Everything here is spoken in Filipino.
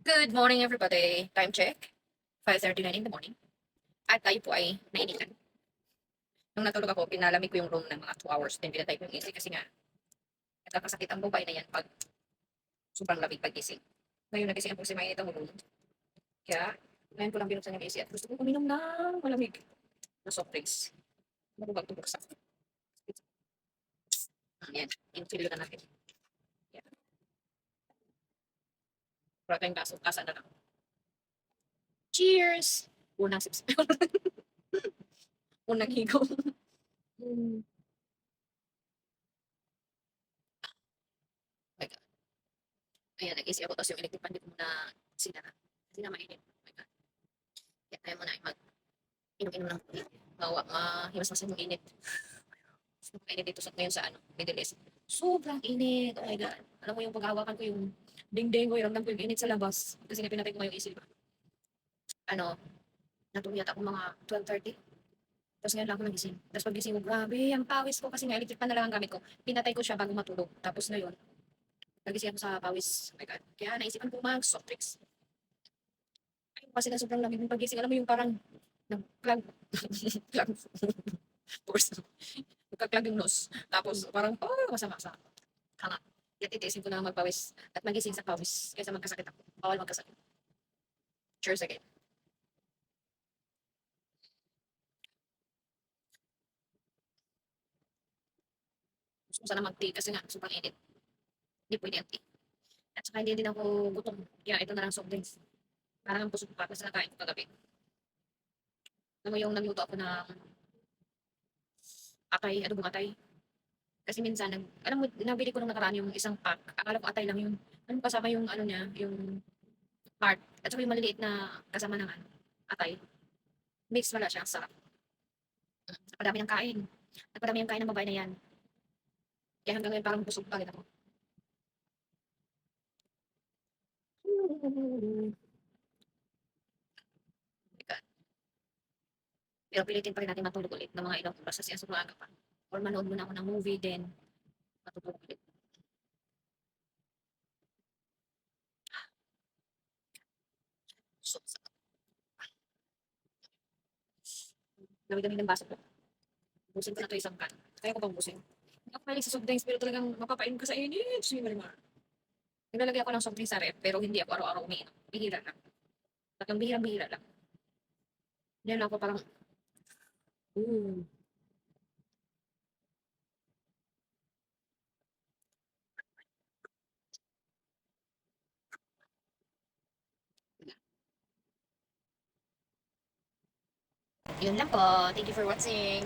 Good morning, everybody. Time check, 5:39 in the morning. At tayo po ay nainitan. Nung natulog ako, pinalamig ko yung room ng mga 2 hours. Then pinatay ko yung AC kasi nga, nagkakasakit ang bubay na yan pag sobrang lamig pag gising. Ngayon nagising ako kasi mainit ang room. Kaya, ngayon ko lang binuksan yung AC at gusto ko uminom ng malamig na soft drinks. Marubag to buksan. Yan, infill na natin. Yan. Wala tayong kaso, kasa na lang. Cheers! Unang sips. Unang higaw. Mm. My God. Ayan, nag-AC ako, tapos yung electric fan di ko muna sinara. Kasi na mainit. Oh my God. Kaya tayo muna ay mag-inom-inom ng tubig. Mahimas-masan yung init. Napakainit dito ngayon sa Middle East. Sobrang init. Oh my God. Alam mo yung paghahawakan ko yung dingding ko, ramdam ko yung init sa labas. Kasi nga pinatay ko nga yung AC, diba? Ano, natulog yata ako mga 12:30. Tapos ngayon lang ako nagising. Tapos pagising ko, grabe, ang pawis ko kasi nga electric pan na lang ang gamit ko. Pinatay ko siya bago matulog. Tapos ngayon, nagising ako sa pawis. Oh my God. Kaya naisipan ko mag-soft drinks. Ay, kasi na sobrang lamig ng pagising. Alam mo yung parang nag-clog. Clog. Force. Nagka-clog yung nose. Tapos parang, oh, masama sa hanga. Kaya titiisin ko na magpawis at magising sa pawis kaysa magkasakit ako. Bawal magkasakit. Cheers again. Gusto ko sana mag-tea kasi nga sobrang init. Hindi pwede ang tea. At saka hindi din ako gutom. Kaya ito na lang soft drinks. Parang ang busog pa kasi nakain ko kagabi. Alam mo yung nagluto ako ng atay, adobong atay. Kasi minsan, alam mo, nabili ko nung nakaraan yung isang pack. Akala ko atay lang yun. Ano kasama yung ano niya, yung heart. At saka yung maliliit na kasama ng atay. Mix wala siya. Sarap. Napadami ng kain. Napadami yung kain ng babae na yan. Kaya hanggang ngayon parang busog pa rin ako. Pero pilitin pa rin natin matulog ulit ng mga ilang oras kasi ang sobrang aga pa. Or manood muna ako ng movie, then matutulog ulit. So, dami-dami ng baso ko. Busin ko na to isang kan. Kaya ko pang busin. Hindi ako mahilig sa soft drinks pero talagang mapapain ka sa init. Sige, Marimar. Naglalagay ako ng soft drinks sa ref pero hindi ako araw-araw umiinom. Bihira lang. Tatlong bihira-bihira lang. Diyan ako parang, ooh. Yun lang po. Thank you for watching.